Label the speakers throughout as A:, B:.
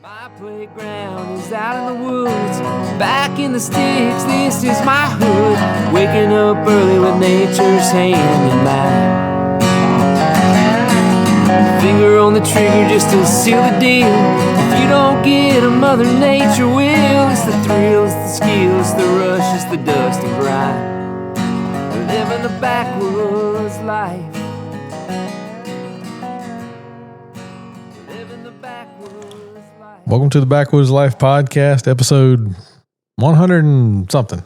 A: My playground is out in the woods, back in the sticks, this is my hood. Waking up early with nature's hand in mine. Finger on the trigger just to seal the deal. If you don't get a Mother Nature will. It's the thrill, it's the skill, it's the rush, it's the dust and grind. Living the backwoods life.
B: Welcome to the Backwoods Life podcast, episode 100 and something.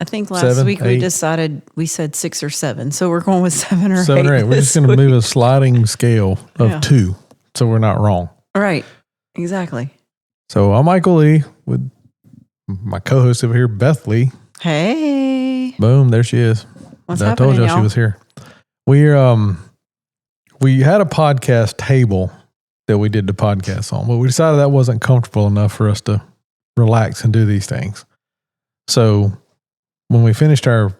C: I think last week we decided we said 6 or 7, so we're going with 7 or 8.
B: 7 or 8. We're just going to move a sliding scale of 2, so we're not wrong.
C: Right, exactly.
B: So I'm Michael Lee with my co-host over here, Beth Lee.
C: Hey.
B: Boom, there she is.
C: What's
B: I
C: happening,
B: told you
C: y'all?
B: she was here. We had a podcast table that we did the podcast on, but we decided that wasn't comfortable enough for us to relax and do these things. So when we finished our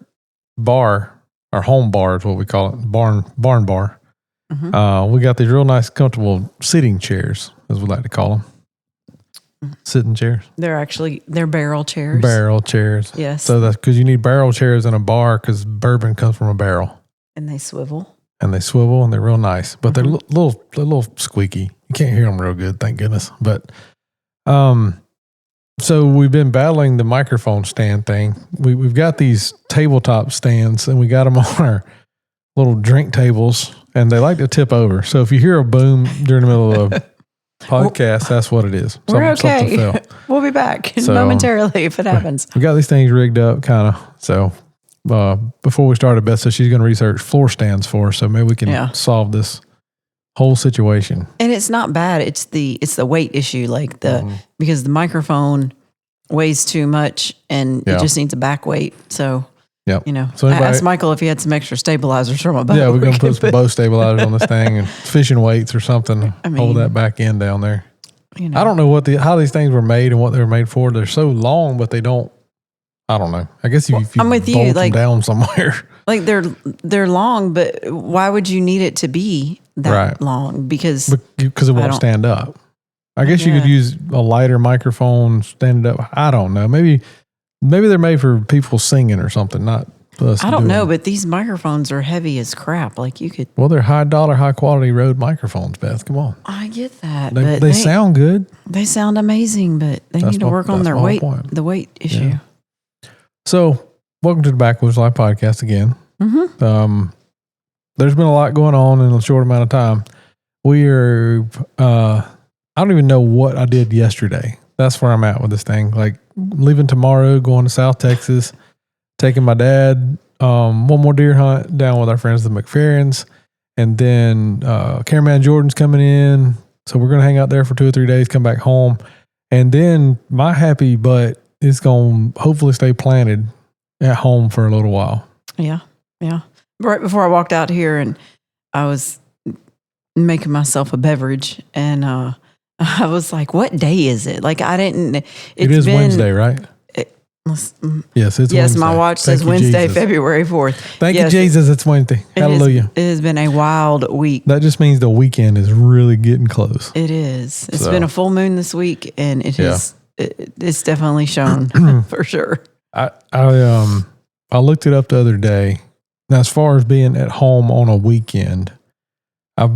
B: bar, our home bar is what we call it, barn bar, we got these real nice, comfortable sitting chairs, as we like to call them. Sitting chairs.
C: They're barrel chairs.
B: Barrel chairs.
C: Yes.
B: So that's because you need barrel chairs in a bar because bourbon comes from a barrel.
C: And they swivel.
B: And they swivel and they're real nice, but they're a little squeaky. You can't hear them real good, thank goodness. But so we've been battling the microphone stand thing. We've got these tabletop stands, and we got them on our little drink tables, and they like to tip over. So if you hear a boom during the middle of a podcast, that's what it is.
C: We're okay. We'll be back momentarily if it happens.
B: We got these things rigged up, kind of. So before we started, Beth said she's going to research floor stands for us, so maybe we can solve this whole situation.
C: And it's not bad. It's the weight issue, like because the microphone weighs too much and it just needs a back weight. So, so I asked Michael if he had some extra stabilizers from a boat.
B: Yeah, we're going to put some bow stabilizers on this thing and fishing weights or something. Hold that back end down there. I don't know how these things were made and what they were made for. They're so long, but they don't. I don't know. I guess if you
C: I'm with
B: bolt
C: you,
B: them down somewhere.
C: Like they're long, but why would you need it to be that long? Because
B: it won't stand up. I guess you could use a lighter microphone, stand it up. I don't know. Maybe they're made for people singing or something, not us.
C: I don't know, but these microphones are heavy as crap. Like you could.
B: Well, they're high quality Rode microphones, Beth. Come on.
C: I get that.
B: They sound good.
C: They sound amazing, but they need to work on their weight. The weight issue.
B: Yeah. So, welcome to the Backwoods Life podcast again. There's been a lot going on in a short amount of time. I don't even know what I did yesterday. That's where I'm at with this thing. Like leaving tomorrow, going to South Texas, taking my dad, one more deer hunt down with our friends, the McFerrins. And then Cameraman Jordan's coming in. So we're going to hang out there for 2 or 3 days, come back home. And then my happy butt is going to hopefully stay planted at home for a little while.
C: Yeah. Yeah. Right before I walked out here and I was making myself a beverage and I was like, what day is it? Like I didn't.
B: It is Wednesday, right? Yes, it's Wednesday.
C: My watch says Wednesday, Jesus. February 4th.
B: Thank you, Jesus. It's Wednesday. Hallelujah.
C: It has been a wild week.
B: That just means the weekend is really getting close.
C: It is. It's been a full moon this week and it's definitely shown for sure.
B: I looked it up the other day. Now, as far as being at home on a weekend, I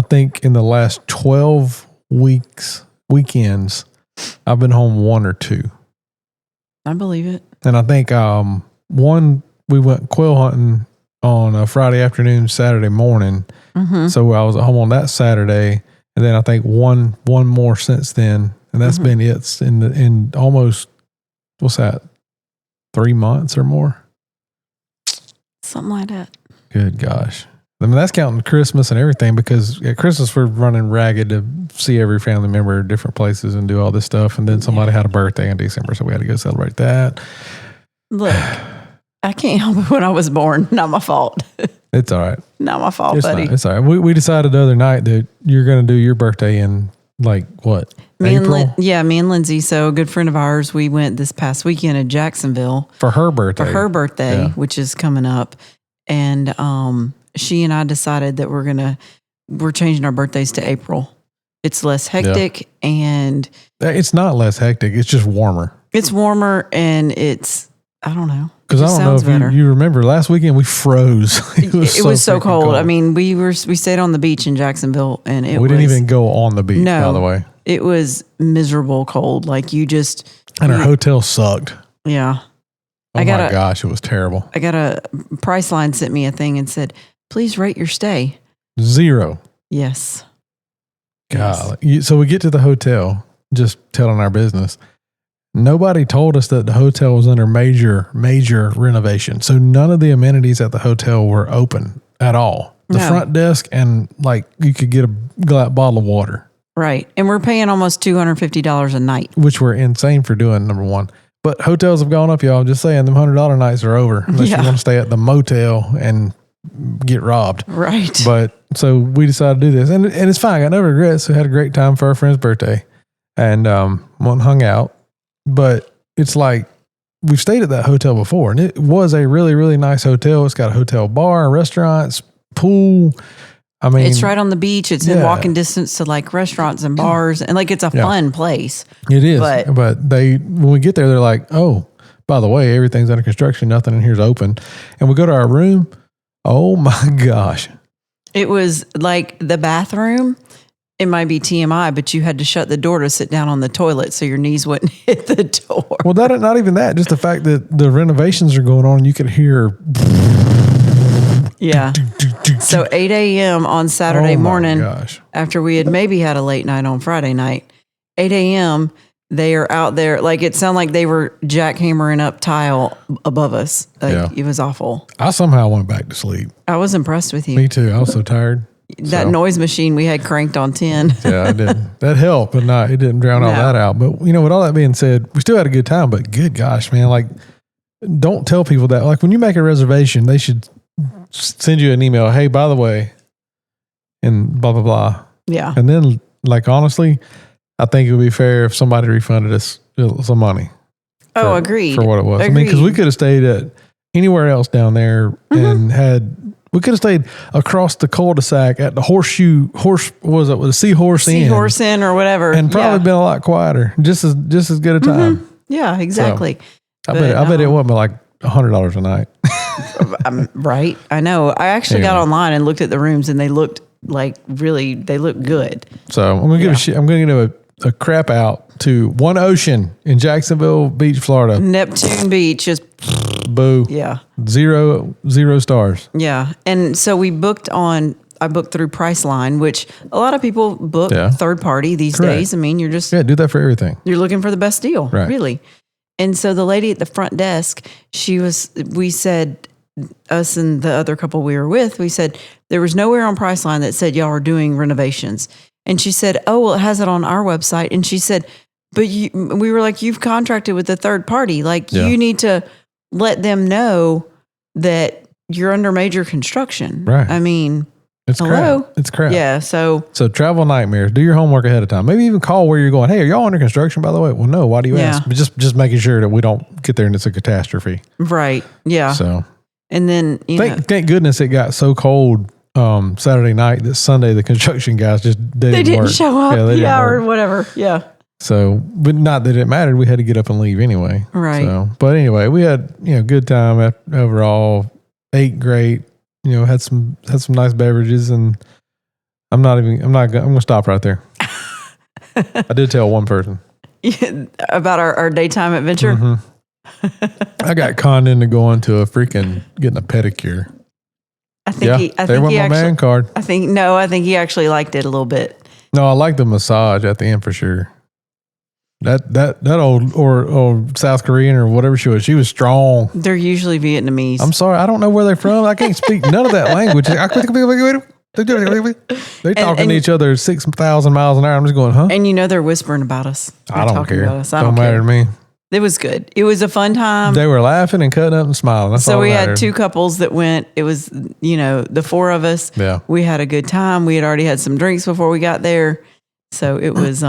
B: think in the last 12 weekends, I've been home 1 or 2.
C: I believe it.
B: And I think one, we went quail hunting on a Friday afternoon, Saturday morning. So I was at home on that Saturday, and then I think one more since then, and that's been it in almost, what's that, 3 months or more?
C: Something like that.
B: Good gosh. I mean, that's counting Christmas and everything, because at Christmas we're running ragged to see every family member at different places and do all this stuff. And then somebody had a birthday in December, so we had to go celebrate that.
C: Look, I can't help it when I was born. Not my fault.
B: It's all right.
C: Not my fault, buddy.
B: It's all right. We decided the other night that you're going to do your birthday in like what? April?
C: Me and Lindsay. So a good friend of ours, we went this past weekend to Jacksonville.
B: For her birthday.
C: Which is coming up. And she and I decided that we're changing our birthdays to April. It's less hectic and
B: it's not less hectic. It's just warmer.
C: It's warmer and it's, I don't know.
B: Because I don't know if you remember last weekend we froze.
C: It was so cold. I mean, we stayed on the beach in Jacksonville and we
B: didn't even go on the beach, by the way.
C: It was miserable cold. Like
B: and our hotel sucked.
C: Yeah.
B: Oh my gosh, it was terrible.
C: I got a Priceline sent me a thing and said, please rate your stay.
B: 0.
C: Yes.
B: God. Yes. So we get to the hotel, just telling our business. Nobody told us that the hotel was under major renovation. So none of the amenities at the hotel were open at all. The front desk and you could get a bottle of water.
C: Right. And we're paying almost $250 a night.
B: Which we're insane for doing, number one. But hotels have gone up, y'all. I'm just saying, them $100 nights are over. Unless you want to stay at the motel and get robbed.
C: Right.
B: But so we decided to do this. And it's fine. I got no regrets. We had a great time for our friend's birthday. And hung out. But it's like we've stayed at that hotel before. And it was a really, really nice hotel. It's got a hotel bar, restaurants, pool. I mean,
C: it's right on the beach. It's in walking distance to restaurants and bars. And it's a fun place.
B: It is. But when we get there, they're like, oh, by the way, everything's under construction. Nothing in here's open. And we go to our room. Oh my gosh.
C: It was like the bathroom. It might be TMI, but you had to shut the door to sit down on the toilet so your knees wouldn't hit the door.
B: Well, not even that. Just the fact that the renovations are going on, you could hear.
C: Yeah. So 8 a.m. on Saturday morning, after we had maybe had a late night on Friday night, 8 a.m., they are out there. It sounded like they were jackhammering up tile above us. It was awful.
B: I somehow went back to sleep.
C: I was impressed with you.
B: Me too. I was so tired.
C: That noise machine we had cranked on 10.
B: Yeah, I did. That helped, but it didn't drown all that out. But, with all that being said, we still had a good time. But good gosh, man, don't tell people that. When you make a reservation, they should send you an email. Hey, by the way, and blah, blah, blah.
C: Yeah.
B: And then, honestly, I think it would be fair if somebody refunded us some money.
C: Oh, agreed.
B: For what it was. Agreed. I mean, because we could have stayed at anywhere else down there and we could have stayed across the cul-de-sac at the the Seahorse Inn.
C: Seahorse Inn or whatever.
B: And probably been a lot quieter. Just as good a time.
C: Mm-hmm. Yeah, exactly.
B: So, I bet it wasn't $100 a night.
C: Right. I know. I actually got online and looked at the rooms and they looked they look good.
B: So I'm going to give a crap out to One Ocean in Jacksonville Beach, Florida.
C: Neptune Beach. Just
B: boo.
C: Yeah.
B: 0 stars.
C: Yeah. And so I booked through Priceline, which a lot of people book third party these days. I mean, you're just.
B: Yeah, do that for everything.
C: You're looking for the best deal.
B: Right.
C: Really. And so the lady at the front desk, we said, us and the other couple we were with, we said, there was nowhere on Priceline that said y'all are doing renovations. And she said, oh, well, it has it on our website. And she said, but we were like, you've contracted with a third party. You need to let them know that you're under major construction.
B: Right.
C: I mean,
B: it's
C: hello.
B: Crap. It's crap.
C: Yeah. So
B: travel nightmares. Do your homework ahead of time. Maybe even call where you're going. Hey, are y'all under construction, by the way? Well, no. Why do you ask? But just making sure that we don't get there and it's a catastrophe.
C: Right. Yeah.
B: So.
C: And then,
B: thank goodness it got so cold Saturday night that Sunday the construction guys just didn't
C: show up. Or whatever. Yeah.
B: So, but not that it mattered. We had to get up and leave anyway.
C: Right.
B: So, but anyway, we had good time overall. Ate great. Had some nice beverages, and I'm gonna stop right there. I did tell one person
C: about our daytime adventure.
B: Mm-hmm. I got conned into getting a pedicure.
C: I think
B: my man card.
C: I think he actually liked it a little bit.
B: No, I like the massage at the end for sure. That old or South Korean or whatever she was strong.
C: They're usually Vietnamese.
B: I'm sorry, I don't know where they're from. I can't speak none of that language. They're talking to each other 6,000 miles an hour. I'm just going, huh?
C: And they're whispering about us.
B: I don't care.
C: Don't
B: matter to me.
C: It was good. It was a fun time.
B: They were laughing and cutting up and smiling. That's
C: so we had 2 couples that went. It was, the 4 of us.
B: Yeah.
C: We had a good time. We had already had some drinks before we got there. So it was,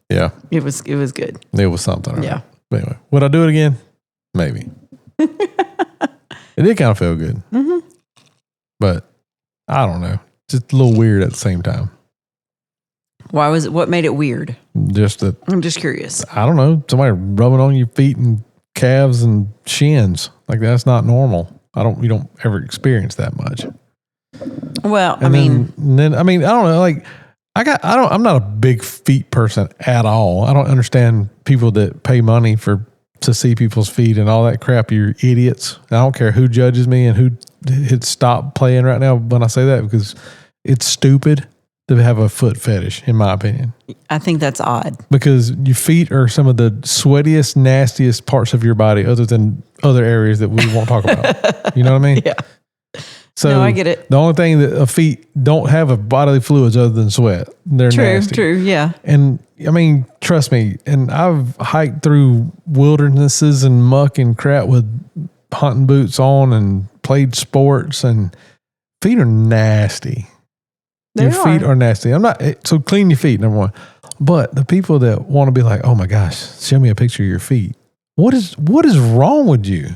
B: yeah.
C: It was good.
B: It was something. Right?
C: Yeah.
B: But anyway, would I do it again? Maybe. It did kind of feel good.
C: Mm-hmm.
B: But I don't know. Just a little weird at the same time.
C: What made it weird?
B: Just that.
C: I'm just curious.
B: I don't know. Somebody rubbing on your feet and calves and shins. Like that's not normal. You don't ever experience that much.
C: Well,
B: I don't know. Like I'm not a big feet person at all. I don't understand people that pay money to see people's feet and all that crap. You're idiots. I don't care who judges me and who hit stop playing right now when I say that, because it's stupid to have a foot fetish, in my opinion.
C: I think that's odd.
B: Because your feet are some of the sweatiest, nastiest parts of your body other than other areas that we won't talk about. You know what I mean?
C: Yeah.
B: So
C: no, I get it.
B: The only thing that feet don't have of bodily fluids other than sweat. They're nasty.
C: True, yeah.
B: And I mean, trust me, and I've hiked through wildernesses and muck and crap with hunting boots on and played sports, and feet are nasty. Your feet are nasty. So clean your feet, number one. But the people that want to be like, oh my gosh, show me a picture of your feet. What is wrong with you?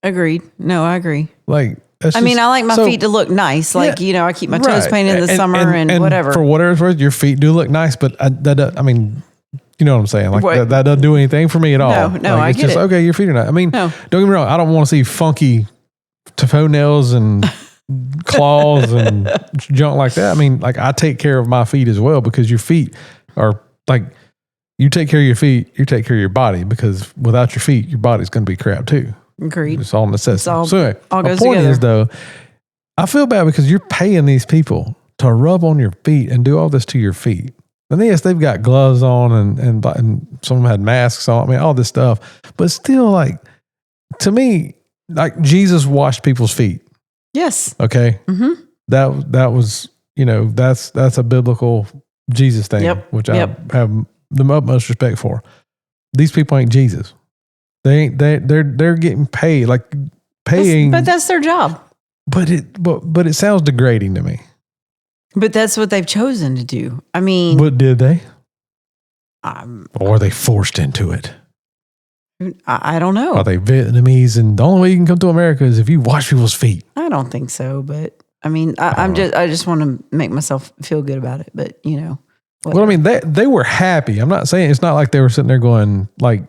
C: Agreed. No, I agree.
B: Like,
C: I like my feet to look nice. Like, yeah, I keep my toes painted in the summer and whatever.
B: For whatever it's worth, your feet do look nice, but you know what I'm saying? Like that doesn't do anything for me at all.
C: No,
B: like,
C: I get it.
B: Okay, your feet are nice. I mean, don't get me wrong. I don't want to see funky toenails and claws and junk like that. I mean, like I take care of my feet as well, because your feet are like, you take care of your feet, you take care of your body, because without your feet, your body's going to be crap too.
C: Agreed.
B: It's all necessity.
C: So anyway,
B: my point is though, I feel bad because you're paying these people to rub on your feet and do all this to your feet. And yes, they've got gloves on and some of them had masks on. I mean, all this stuff, but still, like, to me, like Jesus washed people's feet.
C: Yes.
B: Okay.
C: Mm-hmm.
B: That was, that's a biblical Jesus thing, which I have the utmost respect for. These people ain't Jesus. They're getting paid, like paying.
C: But that's their job.
B: But it sounds degrading to me.
C: But that's what they've chosen to do. I mean,
B: but did they? Or are they forced into it?
C: I don't know.
B: Are they Vietnamese? And the only way you can come to America is if you wash people's feet.
C: I don't think so. But I mean, I just want to make myself feel good about it. But whatever.
B: Well, I mean, they were happy. I'm not saying, it's not like they were sitting there going like.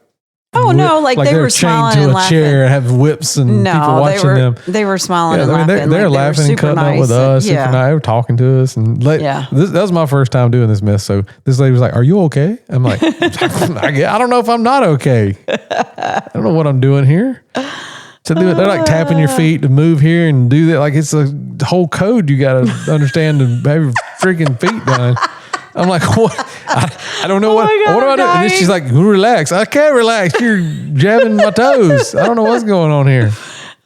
C: Oh no! Like they were smiling
B: chained
C: and
B: to a
C: laughing.
B: chair and have whips and people watching them.
C: They were smiling and laughing.
B: They're laughing and cutting up with us. Super nice. They were talking to us, and that was my first time doing this mess. So this lady was like, "Are you okay?" I'm like, "I don't know if I'm not okay. I don't know what I'm doing here." So they're like tapping your feet to move here and do that. Like it's a whole code you got to understand to have your freaking feet done. I'm like, what? I don't know what do I do? And then she's like, relax. I can't relax. You're jabbing my toes. I don't know what's going on here.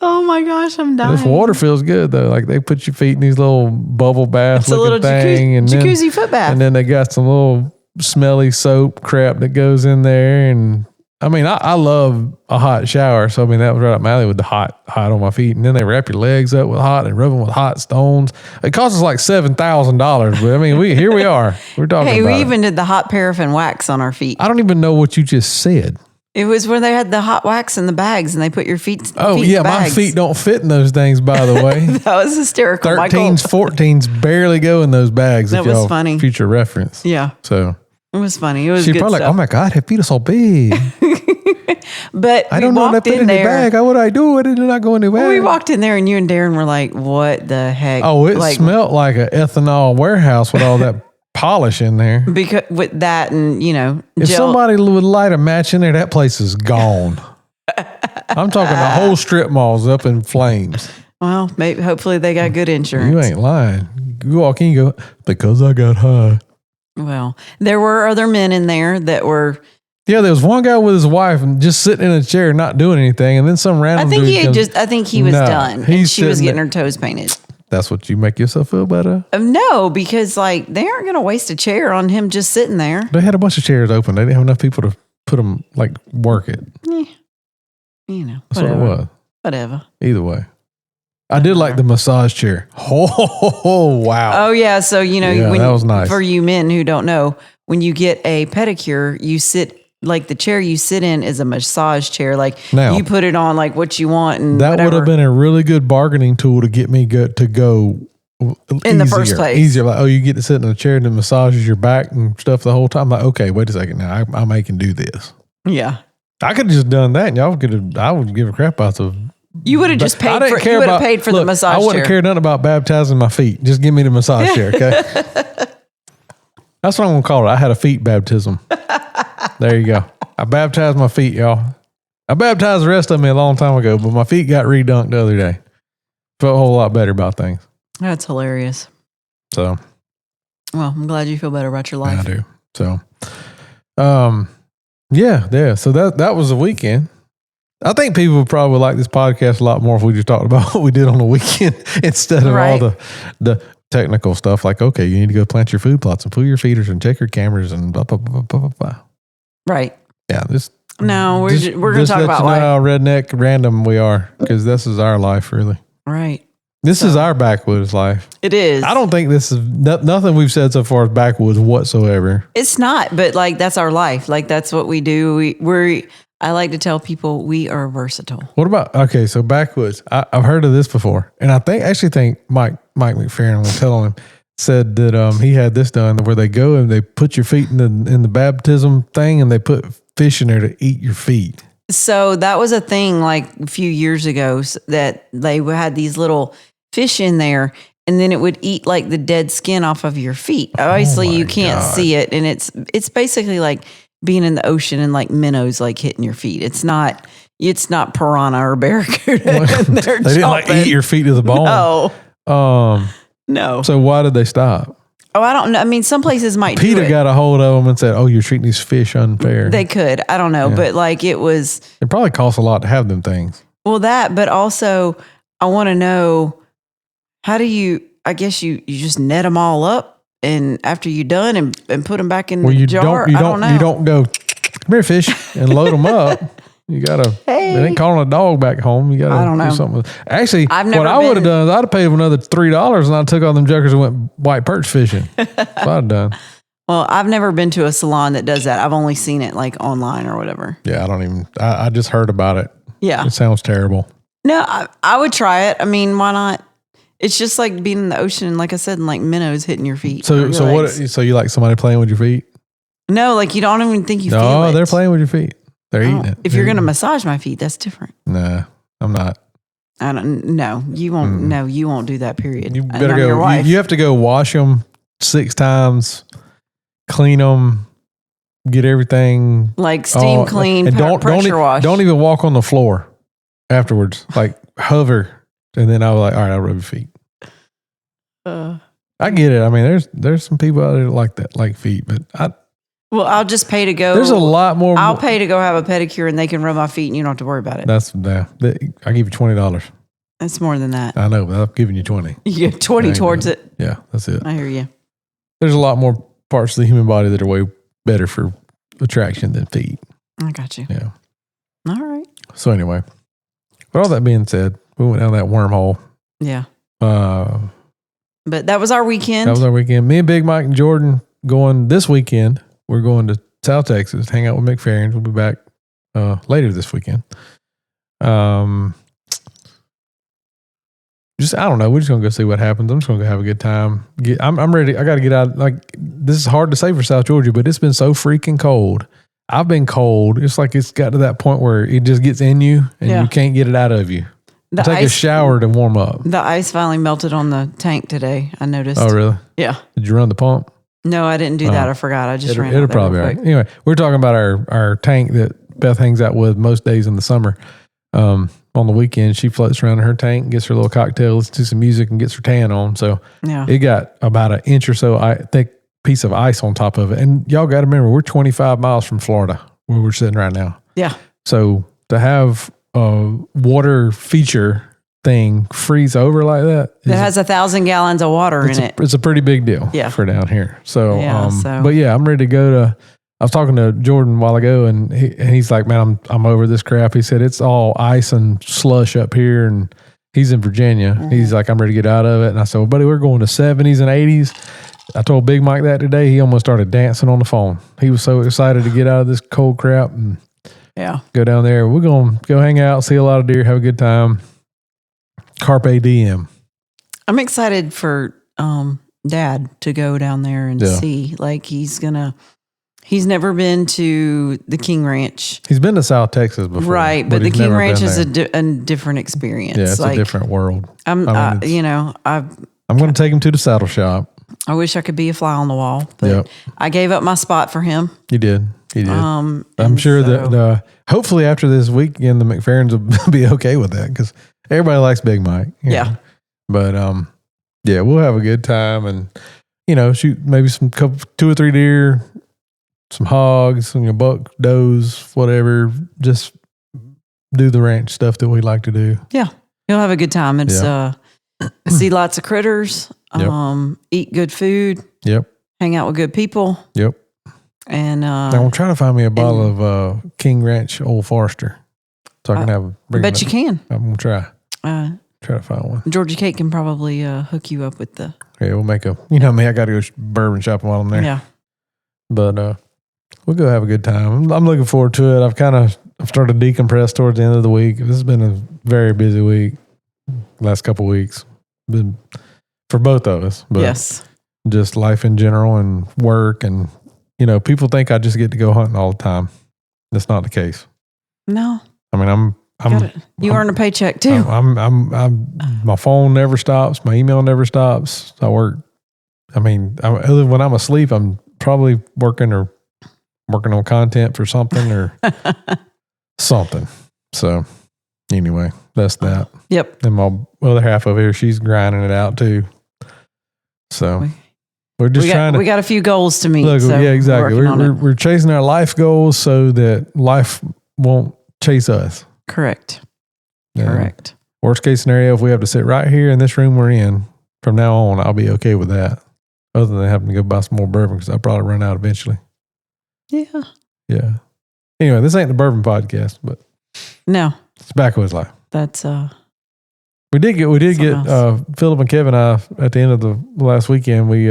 C: Oh my gosh, I'm dying.
B: This water feels good though. Like they put your feet in these little bubble bath looking thing, and
C: jacuzzi foot bath.
B: And then they got some little smelly soap crap that goes in there. And I mean, I love a hot shower. So I mean, that was right up my alley with the hot on my feet. And then they wrap your legs up with hot and rub them with hot stones. It costs us like $7,000. But I mean, here we are. We're talking about
C: we even did the hot paraffin wax on our feet.
B: I don't even know what you just said.
C: It was where they had the hot wax in the bags and they put your feet
B: Oh, yeah. My feet don't fit in those things, by the way.
C: That was hysterical.
B: 13s, 14s barely go in in bags.
C: That was funny.
B: Future reference.
C: Yeah.
B: So
C: it was funny. It was
B: She's
C: good
B: probably
C: stuff.
B: like, oh my God, her feet are so big.
C: But
B: I don't know that fit in the bag. How would I do it? It did not go in the bag.
C: Well, we walked in there and you and Darren were like, what the heck?
B: Oh, it smelled like an ethanol warehouse with all that polish in there.
C: Because with that and,
B: if somebody would light a match in there, that place is gone. I'm talking the whole strip mall's up in flames.
C: Well, hopefully they got good insurance.
B: You ain't lying. You walk in, you go, because I got high.
C: Well, there were other men in there that were...
B: Yeah, there was one guy with his wife and just sitting in a chair, not doing anything, and then some random.
C: I think he was done. And she was getting her toes painted.
B: That's what you make yourself feel better?
C: No, because like they aren't going to waste a chair on him just sitting there.
B: They had a bunch of chairs open. They didn't have enough people to put them like work it.
C: Yeah,
B: that's what it was.
C: Whatever.
B: Either way. I did like the massage chair. Oh, wow.
C: Oh, yeah. So,
B: that was nice.
C: For you men who don't know, when you get a pedicure, you sit, like the chair you sit in is a massage chair. Like you put it on like what you want. And
B: that would have been a really good bargaining tool to get me to go
C: in the first place.
B: Easier. Like, you get to sit in a chair and it massages your back and stuff the whole time. Like, okay, wait a second now. I can do this.
C: Yeah.
B: I could have just done that and I would give a crap about the.
C: You would have just paid for the massage chair.
B: I wouldn't care nothing about baptizing my feet. Just give me the massage chair, okay? That's what I'm going to call it. I had a feet baptism. There you go. I baptized my feet, y'all. I baptized the rest of me a long time ago, but my feet got redunked the other day. Felt a whole lot better about things.
C: That's hilarious.
B: So.
C: Well, I'm glad you feel better about your life.
B: I do. So. Yeah. So that was the weekend. I think people would probably like this podcast a lot more if we just talked about what we did on the weekend instead of all the technical stuff. Like, okay, you need to go plant your food plots and pull your feeders and check your cameras and blah, blah, blah, blah, blah, blah.
C: Right.
B: Yeah.
C: We're going to talk about life.
B: How redneck random we are, because this is our life, really.
C: Right.
B: This is our backwoods life.
C: It is.
B: I don't think this is nothing we've said so far is backwoods whatsoever.
C: It's not, but like that's our life. Like that's what we do. I like to tell people we are versatile.
B: What about, okay, so backwoods. I've heard of this before. And I actually think Mike McFerrin, when telling him, said that he had this done where they go and they put your feet in the baptism thing and they put fish in there to eat your feet.
C: So that was a thing like a few years ago that they had these little fish in there and then it would eat like the dead skin off of your feet. Obviously you can't see it. And it's basically like being in the ocean and like minnows like hitting your feet. It's not piranha or barracuda.
B: They didn't like eat your feet to the bone.
C: No. No.
B: So why did they stop?
C: Oh, I don't know. I mean, some places might
B: PETA got a hold of them and said, "Oh, you're treating these fish unfair."
C: They could. I don't know, but like it
B: probably costs a lot to have them things.
C: Well, but also I want to know, how do you? I guess you just net them all up, and after you're done, and put them back in the jar.
B: You don't go, come here, fish, and load them up. You gotta. They ain't calling a dog back home. You gotta do something. Actually, what I would have done is I'd have paid them another $3, and I took all them jokers and went white perch fishing. That's what I'd done.
C: Well, I've never been to a salon that does that. I've only seen it like online or whatever.
B: Yeah, I just heard about it.
C: Yeah,
B: it sounds terrible.
C: No, I would try it. I mean, why not? It's just like being in the ocean, and like I said, and like minnows hitting your feet.
B: So you like somebody playing with your feet?
C: No, like you don't even think you feel it.
B: No, they're playing with your feet. They're eating it.
C: If you're going to massage my feet, that's different.
B: Nah, I'm not.
C: I don't. No, you won't. No, you won't do that. Period.
B: You better go. Your wife. You have to go wash them 6 times, clean them, get everything
C: like steam clean,
B: and
C: pressure wash.
B: Don't even walk on the floor afterwards. Like hover, and then I was like, all right, I'll rub your feet. I get it. I mean, there's some people out there that like that, like feet, but
C: Well, I'll just pay to go.
B: There's a lot more.
C: I'll pay to go have a pedicure and they can rub my feet and you don't have to worry about it.
B: I give you $20.
C: That's more than that.
B: I know, but I'm giving you 20.
C: You get 20 towards it.
B: Yeah, that's it.
C: I hear you.
B: There's a lot more parts of the human body that are way better for attraction than feet.
C: I got you.
B: Yeah.
C: All right.
B: So anyway, with all that being said, we went down that wormhole.
C: Yeah. But that was our weekend.
B: Me and Big Mike and Jordan going this weekend. We're going to South Texas, hang out with McFerrin. We'll be back later this weekend. I don't know. We're just going to go see what happens. I'm just going to go have a good time. I'm ready. I got to get out. Like, this is hard to say for South Georgia, but it's been so freaking cold. I've been cold. It's like it's got to that point where it just gets in you and you can't get it out of you. Take a shower to warm up.
C: The ice finally melted on the tank today. I noticed.
B: Oh, really?
C: Yeah.
B: Did you run the pump?
C: No, I didn't do that. I forgot. I just ran out.
B: It'll probably be all right. Anyway, we're talking about our tank that Beth hangs out with most days in the summer. On the weekend, she floats around in her tank, gets her little cocktail, listens to some music, and gets her tan on. So it got about an inch or so thick piece of ice on top of it. And y'all got to remember, we're 25 miles from Florida, where we're sitting right now.
C: Yeah.
B: So to have a water feature thing freeze over like that.
C: It has 1,000 gallons of water in it.
B: It's a pretty big deal for down here. So,
C: so,
B: but yeah, I'm ready to go to, I was talking to Jordan a while ago and he's like, man, I'm over this crap. He said, it's all ice and slush up here. And he's in Virginia. Mm-hmm. He's like, I'm ready to get out of it. And I said, well, buddy, we're going to 70s and 80s. I told Big Mike that today. He almost started dancing on the phone. He was so excited to get out of this cold crap and go down there. We're going to go hang out, see a lot of deer, have a good time. Carpe diem.
C: I'm excited for Dad to go down there and see. Like he's never been to the King Ranch.
B: He's been to South Texas before.
C: Right, but the King Ranch is a different experience.
B: Yeah, it's like, a different world.
C: I'm going
B: to take him to the saddle shop.
C: I wish I could be a fly on the wall, but I gave up my spot for him.
B: You did. I'm sure that hopefully after this weekend, the McFerrins will be okay with that because everybody likes Big Mike.
C: Yeah.
B: Know. But we'll have a good time and, shoot maybe 2 or 3 deer, some hogs, some buck, does, whatever. Just do the ranch stuff that we like to do.
C: Yeah. You'll have a good time. It's see lots of critters, eat good food.
B: Yep.
C: Hang out with good people.
B: Yep.
C: And
B: I'm trying to find me a bottle of King Ranch Old Forester, so I can have.
C: I bet you can.
B: I'm gonna try. Try to find one.
C: Georgia Kate can probably hook you up with the.
B: Yeah, we'll make a. You know me, I got to go bourbon shopping while I'm there.
C: Yeah.
B: But we'll go have a good time. I'm looking forward to it. I've started to decompress towards the end of the week. This has been a very busy week. Last couple of weeks been for both of us. But
C: yes.
B: Just life in general and work and. People think I just get to go hunting all the time. That's not the case.
C: No.
B: I mean,
C: you earn a paycheck too.
B: My phone never stops. My email never stops. I work. I mean, other than when I'm asleep, I'm probably working on content for something or something. So anyway, that's that.
C: Yep.
B: And my other half of here, she's grinding it out too. So. We
C: got a few goals to meet.
B: Look, so yeah, exactly. We're chasing our life goals so that life won't chase us.
C: Correct.
B: Correct. Worst case scenario, if we have to sit right here in this room we're in, from now on, I'll be okay with that. Other than having to go buy some more bourbon because I'll probably run out eventually.
C: Yeah.
B: Yeah. Anyway, this ain't the bourbon podcast, but
C: no,
B: it's Backwoods Life.
C: That's
B: We did get Philip and Kevin at the end of the last weekend. We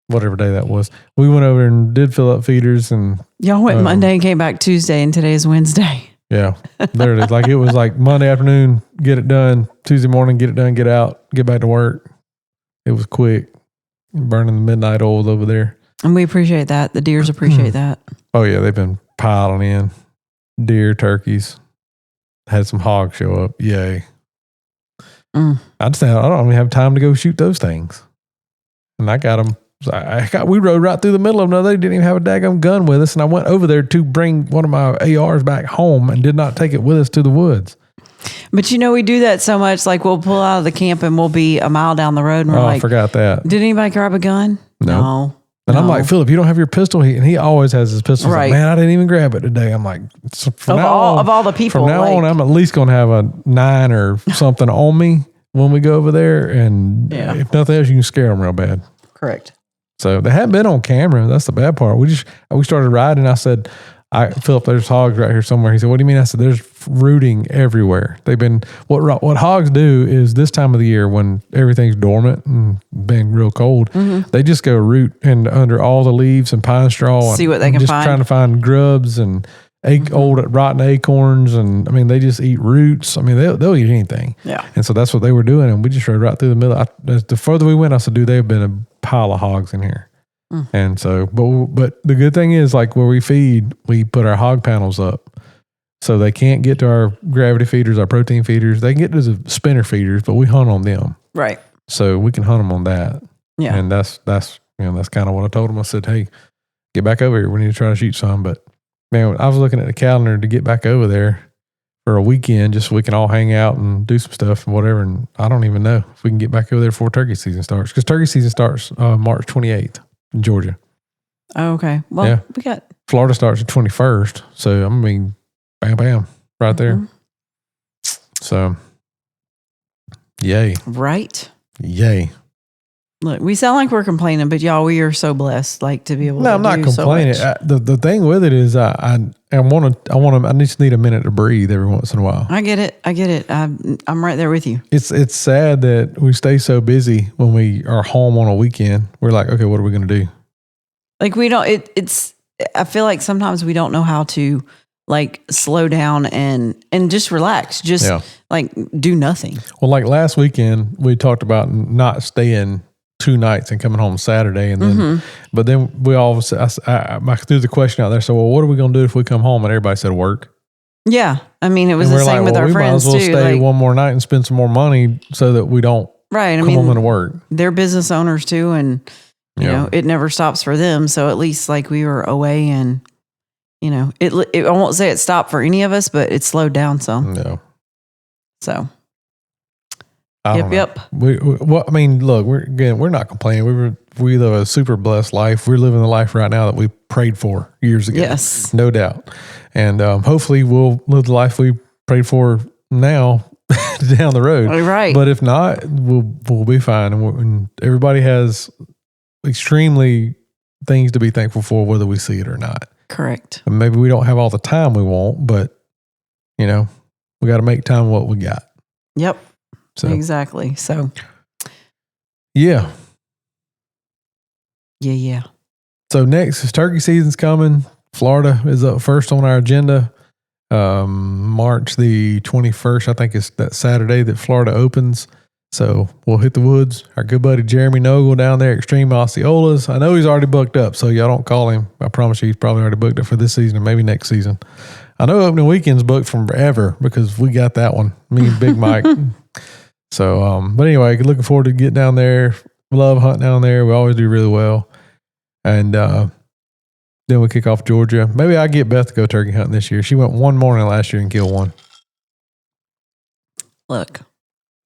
B: whatever day that was, we went over and did fill up feeders and
C: y'all went Monday and came back Tuesday, and today is Wednesday.
B: Yeah, there it is. Like it was like Monday afternoon, get it done. Tuesday morning, get it done, get out, get back to work. It was quick, burning the midnight oil over there.
C: And we appreciate that. The deers appreciate that.
B: Oh yeah, they've been piling in deer, turkeys. Had some hogs show up. Yay. I don't even have time to go shoot those things. And I got them. We rode right through the middle of them. They didn't even have a daggum gun with us. And I went over there to bring one of my ARs back home and did not take it with us to the woods.
C: But we do that so much. Like we'll pull out of the camp and we'll be a mile down the road. And we're
B: I forgot that.
C: Did anybody grab a gun? No.
B: And I'm like, Philip, you don't have your pistol. And he always has his pistol.
C: Right.
B: Like, man, I didn't even grab it today. I'm like,
C: of all the people.
B: From now on, I'm at least going to have a 9 or something on me when we go over there. And if nothing else, you can scare them real bad.
C: Correct.
B: So they hadn't been on camera. That's the bad part. We started riding. I said, Philip, there's hogs right here somewhere. He said, what do you mean? I said, there's rooting everywhere. They've been, what hogs do is this time of the year when everything's dormant and being real cold, they just go root and under all the leaves and pine straw.
C: See what they can
B: just
C: find.
B: Trying to find grubs and old rotten acorns. And I mean, they just eat roots. I mean, they'll eat anything.
C: Yeah.
B: And so that's what they were doing. And we just rode right through the middle. The further we went, I said, dude, they've been a pile of hogs in here. And so, but the good thing is, like where we feed, we put our hog panels up so they can't get to our gravity feeders, our protein feeders. They can get to the spinner feeders, but we hunt on them.
C: Right.
B: So we can hunt them on that.
C: Yeah.
B: And that's kind of what I told them. I said, hey, get back over here. We need to try to shoot some. But man, I was looking at the calendar to get back over there for a weekend just so we can all hang out and do some stuff and whatever. And I don't even know if we can get back over there before turkey season starts, because turkey season starts March 28th. In Georgia.
C: Oh, okay. Well, we got
B: Florida starts the 21st. So I mean, bam, bam, right there. So, yay.
C: Right.
B: Yay.
C: Look, we sound like we're complaining, but y'all, we are so blessed, like to be able to.
B: No, I'm not complaining.
C: So
B: the thing with it is, I just need a minute to breathe every once in a while.
C: I get it. I'm right there with you.
B: It's sad that we stay so busy when we are home on a weekend. We're like, okay, what are we going to do?
C: Like we don't. I feel like sometimes we don't know how to like slow down and just relax. Just like do nothing.
B: Well, like last weekend, we talked about not staying 2 nights and coming home Saturday. And then, but then we all, I threw the question out there. So, well, what are we going to do if we come home? And everybody said work.
C: Yeah. I mean, it was the same with our friends too. We might as well
B: stay one more night and spend some more money so that we don't come home and work.
C: They're business owners too. And, you know, it never stops for them. So at least like we were away and, you know, I won't say it stopped for any of us, but it slowed down some.
B: Yeah.
C: So.
B: Yep. I mean, look, we're not complaining. We live a super blessed life. We're living the life right now that we prayed for years ago.
C: Yes,
B: no doubt. And hopefully, we'll live the life we prayed for now down the road.
C: Right.
B: But if not, we'll be fine. And everybody has extremely things to be thankful for, whether we see it or not.
C: Correct.
B: And maybe we don't have all the time we want, but you know, we got to make time what we got.
C: Yep.
B: So.
C: Exactly. So,
B: yeah. So next is turkey season's coming. Florida is up first on our agenda. March the 21st, I think it's that Saturday that Florida opens. So we'll hit the woods. Our good buddy Jeremy Nogle down there, Extreme Osceolas. I know he's already booked up, so y'all don't call him. I promise you, he's probably already booked up for this season or maybe next season. I know opening weekend's booked from forever because we got that one. Me and Big Mike. So, but anyway, looking forward to getting down there. Love hunting down there. We always do really well. And then we kick off Georgia. Maybe I get Beth to go turkey hunting this year. She went one morning last year and killed one.
C: Look,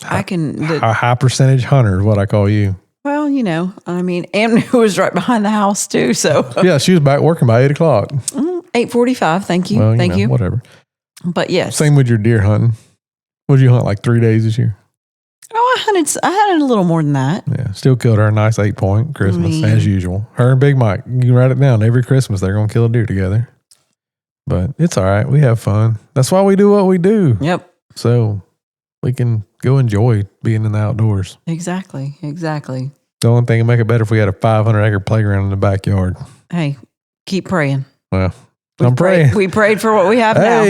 C: I can.
B: A high percentage hunter is what I call you.
C: Well, you know, I mean, Amber was right behind the house too. So
B: yeah, she was back working by 8 o'clock.
C: 8:45. Thank you.
B: Well,
C: thank you.
B: Whatever.
C: But yes.
B: Same with your deer hunting. What did you hunt like 3 days this year?
C: Oh, I hunted a little more than that.
B: Yeah, still killed her a nice 8-point Christmas as usual. Her and Big Mike, you can write it down. Every Christmas they're going to kill a deer together. But it's all right. We have fun. That's why we do what we do.
C: Yep.
B: So we can go enjoy being in the outdoors.
C: Exactly. The
B: only thing that make it better if we had a 500-acre playground in the backyard.
C: Hey, keep praying.
B: Well, I'm praying.
C: We prayed for what we have now.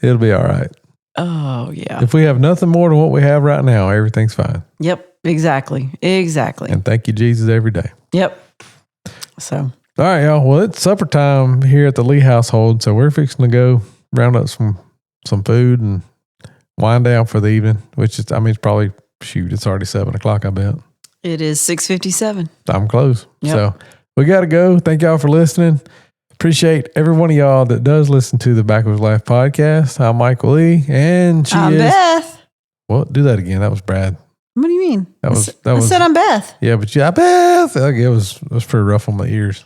B: It'll be all right.
C: Oh, yeah.
B: If we have nothing more than what we have right now, everything's fine.
C: Yep, exactly.
B: And thank you, Jesus, every day.
C: Yep. So.
B: All right, y'all. Well, it's supper time here at the Lee household, so we're fixing to go round up some food and wind down for the evening, which is, I mean, it's probably, it's already 7 o'clock, I bet.
C: It is 6:57.
B: I'm close.
C: Yep.
B: So we got to go. Thank y'all for listening. Appreciate every one of y'all that does listen to the Backwoods Life podcast. I'm Michael Lee, and
C: I'm Beth.
B: Well, do that again. That was Brad.
C: What do you mean?
B: I
C: said I'm Beth.
B: Yeah, but yeah, Beth. It was pretty rough on my ears.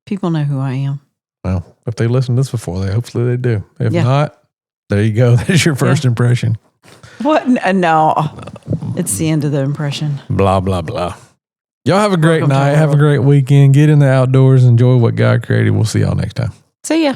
C: People know who I am.
B: Well, if they listened to this before, hopefully they do. If not, there you go. That's your first impression.
C: What? No, it's the end of the impression.
B: Blah blah blah. Y'all have a great night. Have a great weekend. Get in the outdoors. Enjoy what God created. We'll see y'all next time.
C: See ya.